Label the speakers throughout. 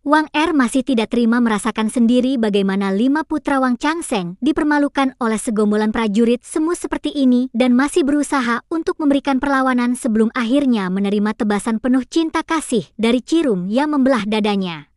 Speaker 1: Wang Er masih tidak terima merasakan sendiri bagaimana 5 putra Wang Changseng dipermalukan oleh segombolan prajurit semu seperti ini dan masih berusaha untuk memberikan perlawanan sebelum akhirnya menerima tebasan penuh cinta kasih dari cirum yang membelah dadanya.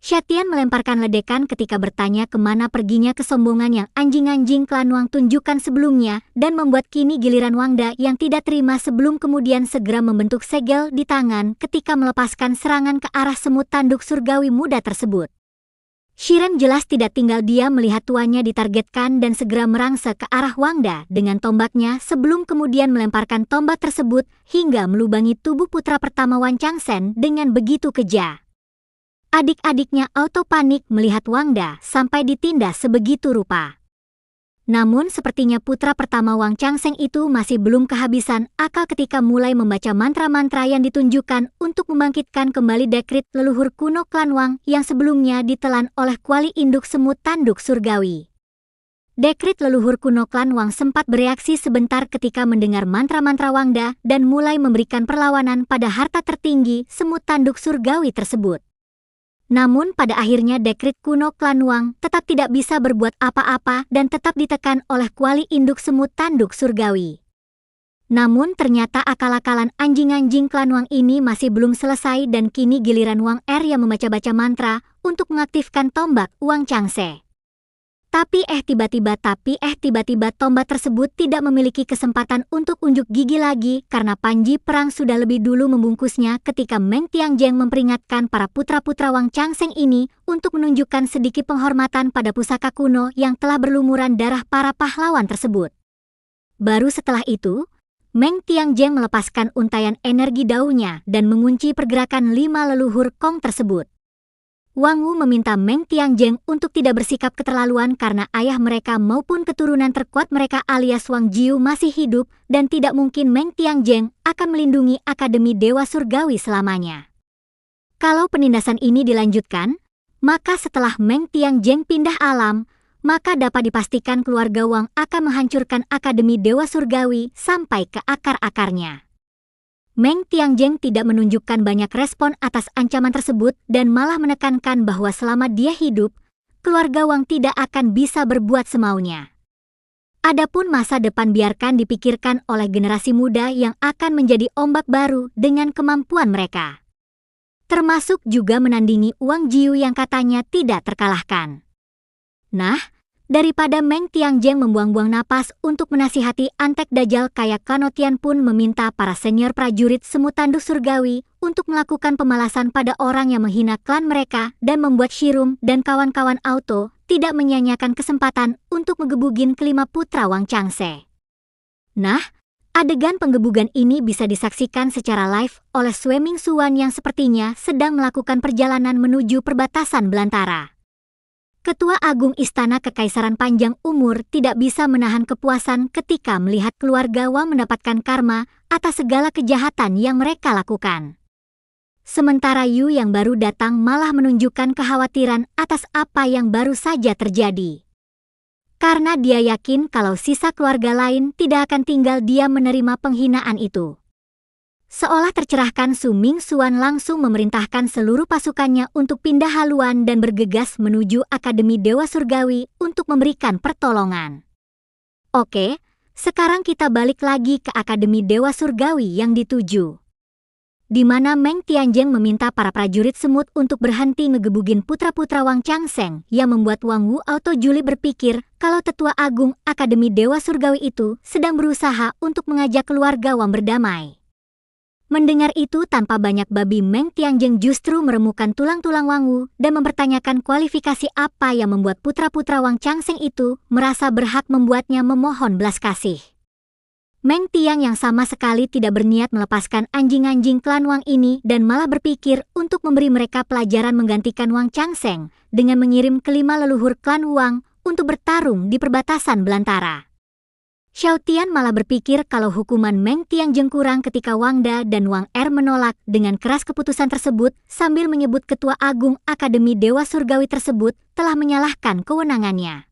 Speaker 1: Xiatian melemparkan ledekan ketika bertanya kemana perginya kesombongan yang anjing-anjing klan Wang tunjukkan sebelumnya dan membuat kini giliran Wangda yang tidak terima sebelum kemudian segera membentuk segel di tangan ketika melepaskan serangan ke arah semut tanduk surgawi muda tersebut. Shiren jelas tidak tinggal diam melihat tuannya ditargetkan dan segera merangsek ke arah Wangda dengan tombaknya sebelum kemudian melemparkan tombak tersebut hingga melubangi tubuh putra pertama Wan Changsen dengan begitu kejam. Adik-adiknya auto panik melihat Wangda sampai ditindas sebegitu rupa. Namun sepertinya putra pertama Wang Changseng itu masih belum kehabisan akal ketika mulai membaca mantra-mantra yang ditunjukkan untuk membangkitkan kembali dekrit leluhur kuno klan Wang yang sebelumnya ditelan oleh kuali induk semut tanduk surgawi. Dekrit leluhur kuno klan Wang sempat bereaksi sebentar ketika mendengar mantra-mantra Wangda dan mulai memberikan perlawanan pada harta tertinggi semut tanduk surgawi tersebut. Namun pada akhirnya dekrit kuno klan Wang tetap tidak bisa berbuat apa-apa dan tetap ditekan oleh kuali induk semut tanduk surgawi. Namun ternyata akal-akalan anjing-anjing klan Wang ini masih belum selesai dan kini giliran Wang Er yang membaca-baca mantra untuk mengaktifkan tombak Wang Changse. Tapi tiba-tiba tombak tersebut tidak memiliki kesempatan untuk unjuk gigi lagi karena panji perang sudah lebih dulu membungkusnya ketika Meng Tiangjeng memperingatkan para putra-putra Wang Changseng ini untuk menunjukkan sedikit penghormatan pada pusaka kuno yang telah berlumuran darah para pahlawan tersebut. Baru setelah itu, Meng Tiangjeng melepaskan untaian energi daunya dan mengunci pergerakan 5 leluhur Kong tersebut. Wang Wu meminta Meng Tiangjeng untuk tidak bersikap keterlaluan karena ayah mereka maupun keturunan terkuat mereka alias Wang Jiu masih hidup dan tidak mungkin Meng Tiangjeng akan melindungi Akademi Dewa Surgawi selamanya. Kalau penindasan ini dilanjutkan, maka setelah Meng Tiangjeng pindah alam, maka dapat dipastikan keluarga Wang akan menghancurkan Akademi Dewa Surgawi sampai ke akar-akarnya. Meng Tiangjeng tidak menunjukkan banyak respon atas ancaman tersebut dan malah menekankan bahwa selama dia hidup, keluarga Wang tidak akan bisa berbuat semaunya. Adapun masa depan biarkan dipikirkan oleh generasi muda yang akan menjadi ombak baru dengan kemampuan mereka. Termasuk juga menandingi Wang Jiu yang katanya tidak terkalahkan. Nah, daripada Meng Tiangjeng membuang-buang napas untuk menasihati antek dajjal kayak Kanotian pun meminta para senior prajurit semut tanduk surgawi untuk melakukan pemalasan pada orang yang menghina klan mereka dan membuat Shirum dan kawan-kawan auto tidak menyia-nyiakan kesempatan untuk menggebugin kelima putra Wang Changse. Nah, adegan penggebugan ini bisa disaksikan secara live oleh Sue Mingxuan yang sepertinya sedang melakukan perjalanan menuju perbatasan belantara. Ketua Agung Istana Kekaisaran panjang umur tidak bisa menahan kepuasan ketika melihat keluarga Wang mendapatkan karma atas segala kejahatan yang mereka lakukan. Sementara Yu yang baru datang malah menunjukkan kekhawatiran atas apa yang baru saja terjadi. Karena dia yakin kalau sisa keluarga lain tidak akan tinggal diam menerima penghinaan itu. Seolah tercerahkan, Su Mingxuan langsung memerintahkan seluruh pasukannya untuk pindah haluan dan bergegas menuju Akademi Dewa Surgawi untuk memberikan pertolongan. Oke, sekarang kita balik lagi ke Akademi Dewa Surgawi yang dituju. Di mana Meng Tiangjeng meminta para prajurit semut untuk berhenti ngegebugin putra-putra Wang Changseng yang membuat Wang Wu auto juli berpikir kalau tetua agung Akademi Dewa Surgawi itu sedang berusaha untuk mengajak keluarga Wang berdamai. Mendengar itu tanpa banyak babi, Meng Tiangjeng justru meremukan tulang-tulang Wang Wu dan mempertanyakan kualifikasi apa yang membuat putra-putra Wang Changseng itu merasa berhak membuatnya memohon belas kasih. Meng Tiang yang sama sekali tidak berniat melepaskan anjing-anjing klan Wang ini dan malah berpikir untuk memberi mereka pelajaran menggantikan Wang Changseng dengan mengirim kelima leluhur klan Wang untuk bertarung di perbatasan belantara. Xiaotian malah berpikir kalau hukuman Meng Tiangjeng kurang ketika Wangda dan Wang Er menolak dengan keras keputusan tersebut sambil menyebut Ketua Agung Akademi Dewa Surgawi tersebut telah menyalahkan kewenangannya.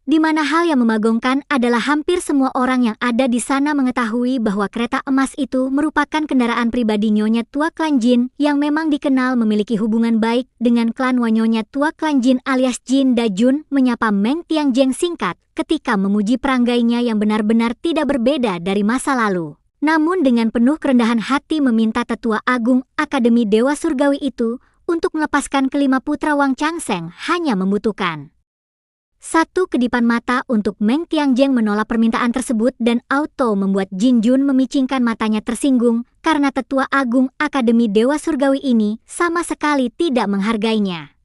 Speaker 1: Di mana hal yang memagongkan adalah hampir semua orang yang ada di sana mengetahui bahwa kereta emas itu merupakan kendaraan pribadi Nyonya Tua Klan Jin yang memang dikenal memiliki hubungan baik dengan klan Nyonya Tua Klan Jin alias Jin Da-jun menyapa Meng Tiangjeng singkat ketika memuji peranggainya yang benar-benar tidak berbeda dari masa lalu. Namun dengan penuh kerendahan hati meminta Tetua Agung Akademi Dewa Surgawi itu untuk melepaskan kelima putra Wang Changseng hanya membutuhkan satu kedipan mata untuk Meng Tiangjeng menolak permintaan tersebut dan auto membuat Jin Jun memicingkan matanya tersinggung karena Tetua Agung Akademi Dewa Surgawi ini sama sekali tidak menghargainya.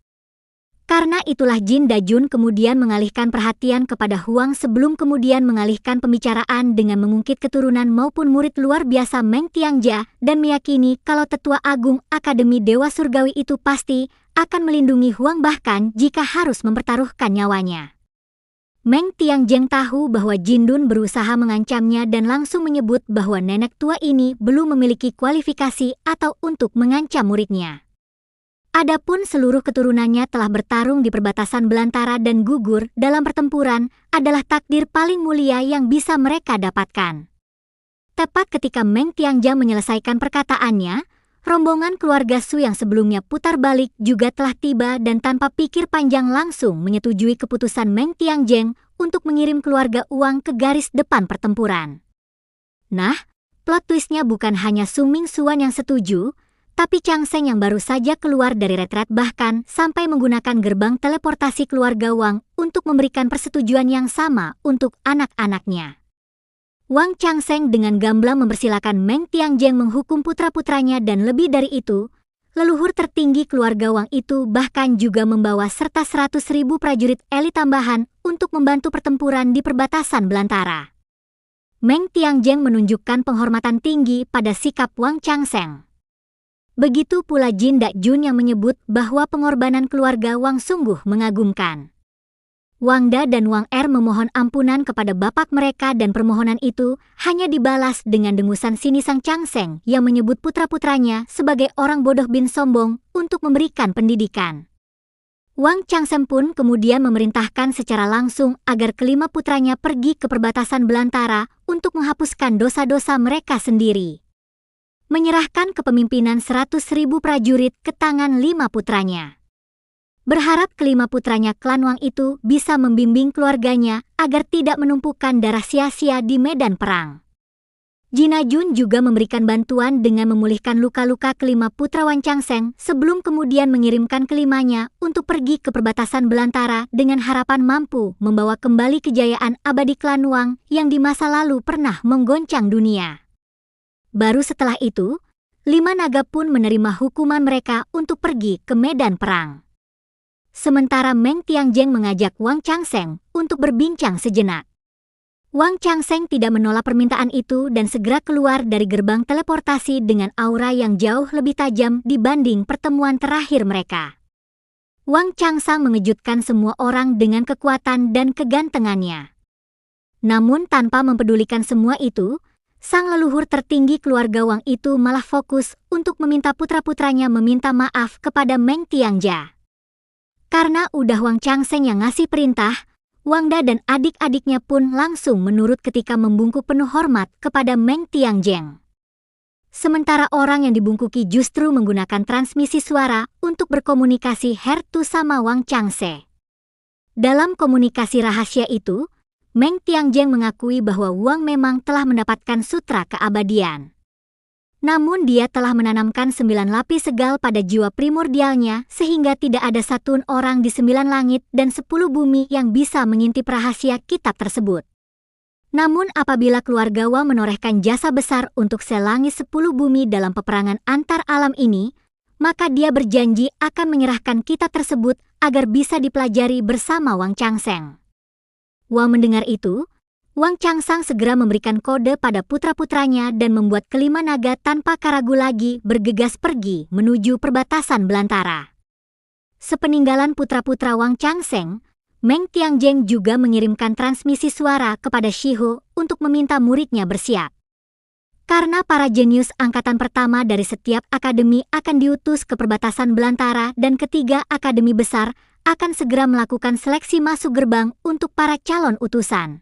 Speaker 1: Karena itulah Jin Da-jun kemudian mengalihkan perhatian kepada Huang sebelum kemudian mengalihkan pembicaraan dengan mengungkit keturunan maupun murid luar biasa Meng Tiangjia dan meyakini kalau Tetua Agung Akademi Dewa Surgawi itu pasti akan melindungi Huang bahkan jika harus mempertaruhkan nyawanya. Meng Tiangjeng tahu bahwa Jin Dun berusaha mengancamnya dan langsung menyebut bahwa nenek tua ini belum memiliki kualifikasi atau untuk mengancam muridnya. Adapun seluruh keturunannya telah bertarung di perbatasan belantara dan gugur dalam pertempuran adalah takdir paling mulia yang bisa mereka dapatkan. Tepat ketika Meng Tiangjia menyelesaikan perkataannya, rombongan keluarga Su yang sebelumnya putar balik juga telah tiba dan tanpa pikir panjang langsung menyetujui keputusan Meng Tiangjeng untuk mengirim keluarga Uang ke garis depan pertempuran. Nah, plot twistnya bukan hanya Su Mingxuan yang setuju, tapi Changseng yang baru saja keluar dari retret bahkan sampai menggunakan gerbang teleportasi keluarga Wang untuk memberikan persetujuan yang sama untuk anak-anaknya. Wang Changseng dengan gamblang mempersilakan Meng Tiangjeng menghukum putra-putranya dan lebih dari itu, leluhur tertinggi keluarga Wang itu bahkan juga membawa serta 100.000 prajurit elit tambahan untuk membantu pertempuran di perbatasan belantara. Meng Tiangjeng menunjukkan penghormatan tinggi pada sikap Wang Changseng. Begitu pula Jin Da-jun yang menyebut bahwa pengorbanan keluarga Wang sungguh mengagumkan. Wang Da dan Wang Er memohon ampunan kepada bapak mereka dan permohonan itu hanya dibalas dengan dengusan sinisang Changseng yang menyebut putra-putranya sebagai orang bodoh bin sombong untuk memberikan pendidikan. Wang Changseng pun kemudian memerintahkan secara langsung agar kelima putranya pergi ke perbatasan belantara untuk menghapuskan dosa-dosa mereka sendiri. Menyerahkan kepemimpinan 100.000 prajurit ke tangan 5 putranya. Berharap kelima putranya klan Wang itu bisa membimbing keluarganya agar tidak menumpukan darah sia-sia di medan perang. Jin Da-jun juga memberikan bantuan dengan memulihkan luka-luka kelima putra Wang Changseng sebelum kemudian mengirimkan kelimanya untuk pergi ke perbatasan belantara dengan harapan mampu membawa kembali kejayaan abadi klan Wang yang di masa lalu pernah menggoncang dunia. Baru setelah itu, 5 naga pun menerima hukuman mereka untuk pergi ke medan perang. Sementara Meng Tiangjeng mengajak Wang Changseng untuk berbincang sejenak. Wang Changseng tidak menolak permintaan itu dan segera keluar dari gerbang teleportasi dengan aura yang jauh lebih tajam dibanding pertemuan terakhir mereka. Wang Changsang mengejutkan semua orang dengan kekuatan dan kegantengannya. Namun tanpa mempedulikan semua itu, sang leluhur tertinggi keluarga Wang itu malah fokus untuk meminta putra-putranya meminta maaf kepada Meng Tiangjia. Karena udah Wang Changseng yang ngasih perintah, Wang Da dan adik-adiknya pun langsung menurut ketika membungkuk penuh hormat kepada Meng Tiangjeng. Sementara orang yang dibungkuki justru menggunakan transmisi suara untuk berkomunikasi Hertu sama Wang Changse. Dalam komunikasi rahasia itu, Meng Tiangjeng mengakui bahwa Wang memang telah mendapatkan sutra keabadian. Namun dia telah menanamkan 9 lapis segal pada jiwa primordialnya sehingga tidak ada satun orang di 9 langit dan 10 bumi yang bisa mengintip rahasia kitab tersebut. Namun apabila keluarga Wang menorehkan jasa besar untuk selangit 10 bumi dalam peperangan antar alam ini, maka dia berjanji akan menyerahkan kitab tersebut agar bisa dipelajari bersama Wang Changseng. Wang mendengar itu, Wang Changsang segera memberikan kode pada putra-putranya dan membuat kelima naga tanpa keragu lagi bergegas pergi menuju perbatasan belantara. Sepeninggalan putra-putra Wang Changseng, Meng Tiangjeng juga mengirimkan transmisi suara kepada Shiho untuk meminta muridnya bersiap. Karena para jenius angkatan pertama dari setiap akademi akan diutus ke perbatasan belantara dan ketiga akademi besar akan segera melakukan seleksi masuk gerbang untuk para calon utusan.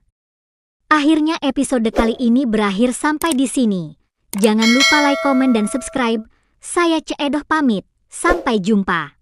Speaker 1: Akhirnya episode kali ini berakhir sampai di sini. Jangan lupa like, komen, dan subscribe. Saya Ceedoh pamit. Sampai jumpa.